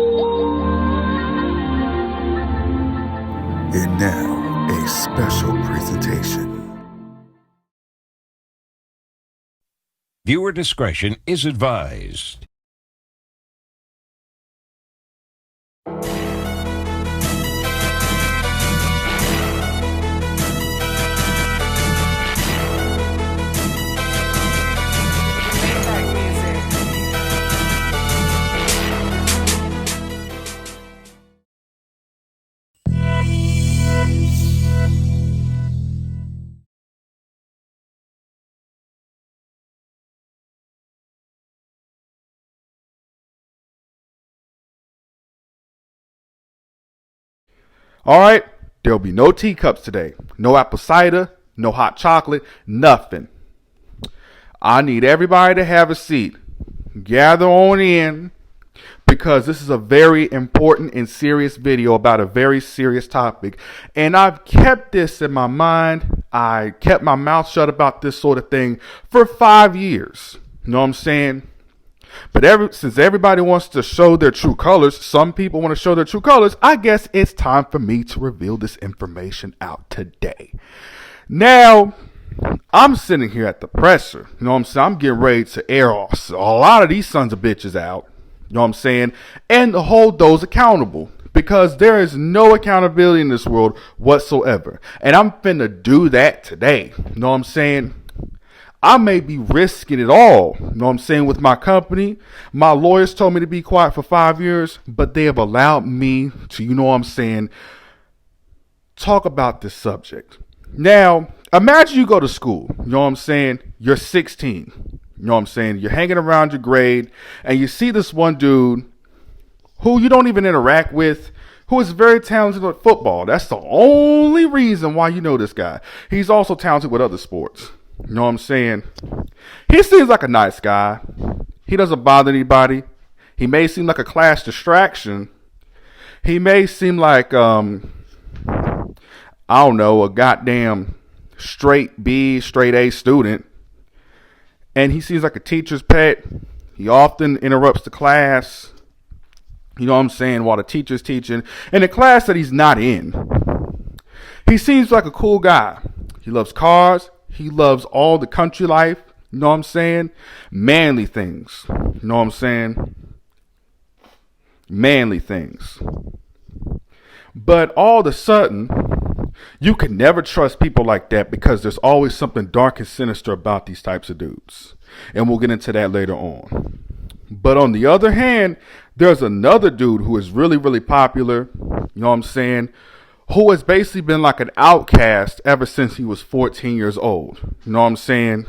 And now, a special presentation. Viewer discretion is advised. All right, there'll be no teacups today. No apple cider, no hot chocolate, nothing. I need everybody to have a seat. Gather on in, because this is a very important and serious video about a very serious topic. And I've kept this in my mind. I kept my mouth shut about this sort of thing for 5 years. You know what I'm saying? But since everybody wants to show their true colors, some people want to show their true colors, I guess it's time for me to reveal this information out today. Now, I'm sitting here at the presser. You know what I'm saying? I'm getting ready to air a lot of these sons of bitches out. You know what I'm saying? And to hold those accountable. Because there is no accountability in this world whatsoever. And I'm finna do that today. You know what I'm saying? I may be risking it all, you know what I'm saying, with my company. My lawyers told me to be quiet for 5 years, but they have allowed me to, you know what I'm saying, talk about this subject. Now, imagine you go to school, you know what I'm saying, you're 16, you know what I'm saying, you're hanging around your grade, and you see this one dude who you don't even interact with, who is very talented at football. That's the only reason why you know this guy. He's also talented with other sports. You know what I'm saying? He seems like a nice guy. He doesn't bother anybody. He may seem like a class distraction. He may seem like, I don't know, a goddamn straight B, straight A student. And he seems like a teacher's pet. He often interrupts the class, you know what I'm saying, while the teacher's teaching, in a class that he's not in. He seems like a cool guy. He loves cars. He loves all the country life, you know what I'm saying? Manly things, you know what I'm saying? Manly things. But all of a sudden, you can never trust people like that because there's always something dark and sinister about these types of dudes. And we'll get into that later on. But on the other hand, there's another dude who is really, really popular, you know what I'm saying? Who has basically been like an outcast ever since he was 14 years old. You know what I'm saying?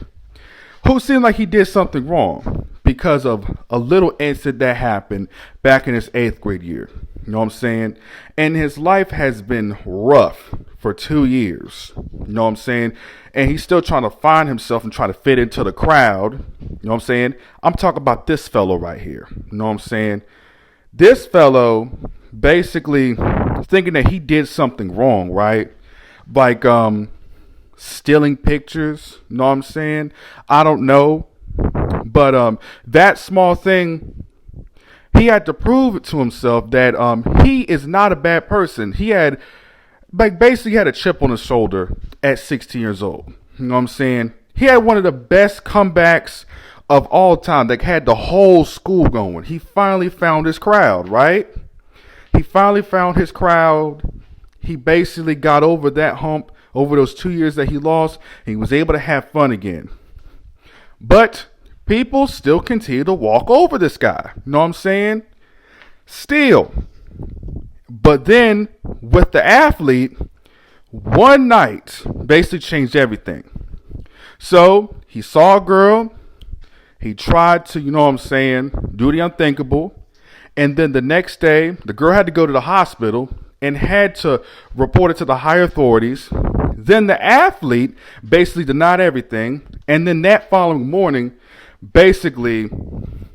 Who seemed like he did something wrong because of a little incident that happened back in his 8th grade year. You know what I'm saying? And his life has been rough for 2 years. You know what I'm saying? And he's still trying to find himself and try to fit into the crowd. You know what I'm saying? I'm talking about this fellow right here. You know what I'm saying? This fellow basically thinking that he did something wrong, right? Like stealing pictures, you know what I'm saying? I don't know. But that small thing, he had to prove it to himself that he is not a bad person. He had basically had a chip on his shoulder at 16 years old. You know what I'm saying? He had one of the best comebacks of all time that had the whole school going. He finally found his crowd, right? He finally found his crowd. He basically got over that hump over those 2 years that he lost. He was able to have fun again. But people still continue to walk over this guy. You know what I'm saying? Still. But then with the athlete, one night basically changed everything. So he saw a girl. He tried to, you know what I'm saying, do the unthinkable. And then the next day, the girl had to go to the hospital and had to report it to the higher authorities. Then the athlete basically denied everything. And then that following morning, basically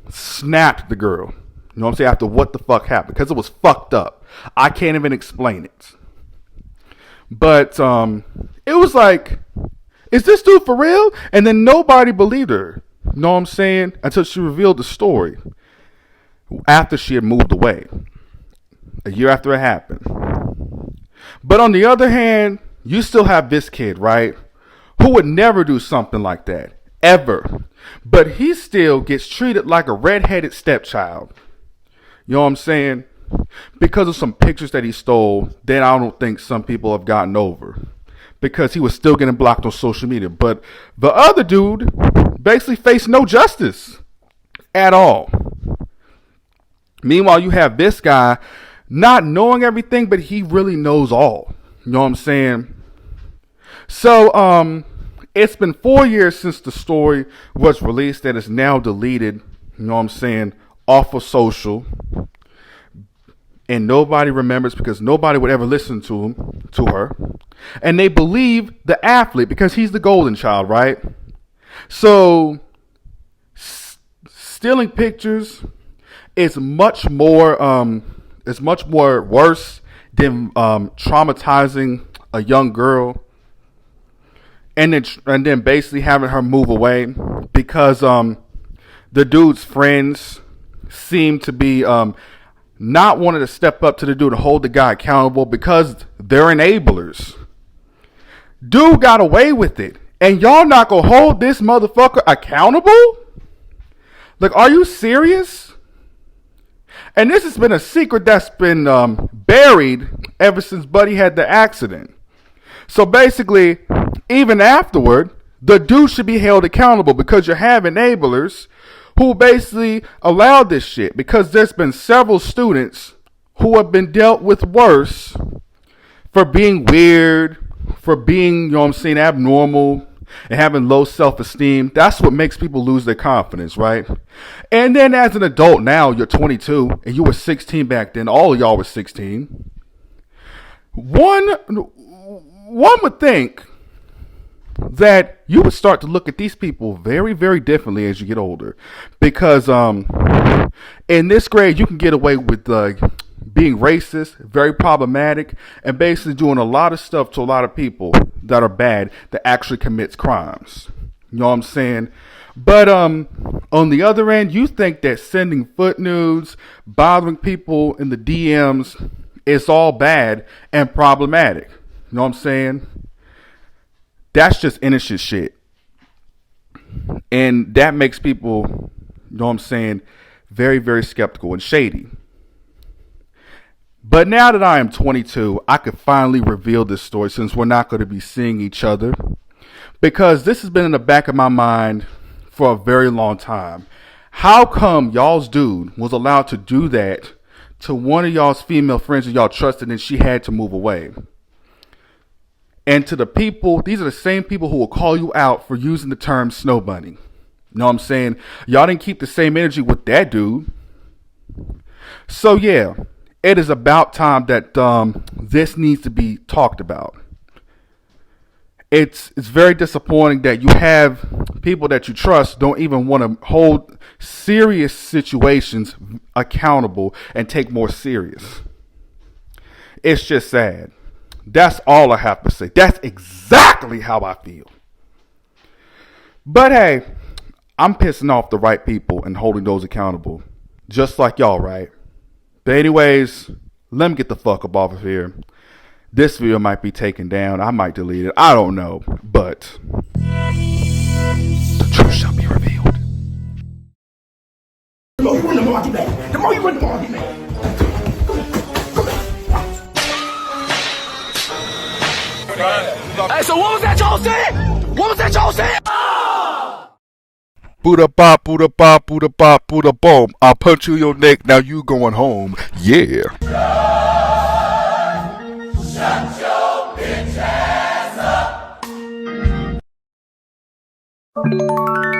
snapped the girl. You know what I'm saying? After what the fuck happened. Because it was fucked up. I can't even explain it. But it was like, is this dude for real? And then nobody believed her. You know what I'm saying? Until she revealed the story. after she had moved away, a year after it happened. But on the other hand, you still have this kid, right, who would never do something like that, ever. But he still gets treated like a redheaded stepchild. You know what I'm saying? Because of some pictures that he stole that I don't think some people have gotten over. Because he was still getting blocked on social media. But the other dude basically faced no justice at all. Meanwhile, you have this guy not knowing everything, but he really knows all. You know what I'm saying? So, it's been 4 years since the story was released that is now deleted, you know what I'm saying, off of social. And nobody remembers because nobody would ever listen to her. And they believe the athlete because he's the golden child, right? So, stealing pictures is much more worse than traumatizing a young girl. And then basically having her move away because the dude's friends seem to be not wanting to step up to the dude and hold the guy accountable because they're enablers. Dude got away with it. And y'all not gonna hold this motherfucker accountable? Like, are you serious? And this has been a secret that's been buried ever since Buddy had the accident. So basically, even afterward, the dude should be held accountable because you have enablers who basically allowed this shit. Because there's been several students who have been dealt with worse for being weird, for being, you know what I'm saying, abnormal, and having low self-esteem. That's what makes people lose their confidence, right? And then as an adult now, you're 22, and you were 16 back then. All of y'all were 16. One would think that you would start to look at these people very, very differently as you get older. Because in this grade, you can get away with being racist, very problematic, and basically doing a lot of stuff to a lot of people that are bad that actually commits crimes. You know what I'm saying? But on the other end, you think that sending foot nudes, bothering people in the DMs is all bad and problematic. You know what I'm saying? That's just innocent shit. And that makes people, you know what I'm saying, very, very skeptical and shady. But now that I am 22, I could finally reveal this story since we're not going to be seeing each other. Because this has been in the back of my mind for a very long time. How come y'all's dude was allowed to do that to one of y'all's female friends that y'all trusted and she had to move away? And to the people, these are the same people who will call you out for using the term snow bunny. You know what I'm saying? Y'all didn't keep the same energy with that dude. So yeah, it is about time that this needs to be talked about. It's very disappointing that you have people that you trust don't even want to hold serious situations accountable and take more serious. It's just sad. That's all I have to say. That's exactly how I feel. But hey, I'm pissing off the right people and holding those accountable. Just like y'all, right? But anyways, let me get the fuck up off of here. This video might be taken down. I might delete it. I don't know. But the truth shall be revealed. The more you win, the more I get back. The more you win, the more I get back. Hey, so what was that y'all saying? What was that y'all saying? Buddha bop, Buddha bop, Buddha bop, Buddha boom. I'll punch you in your neck, now you going home. Yeah. Shut your bitch ass up.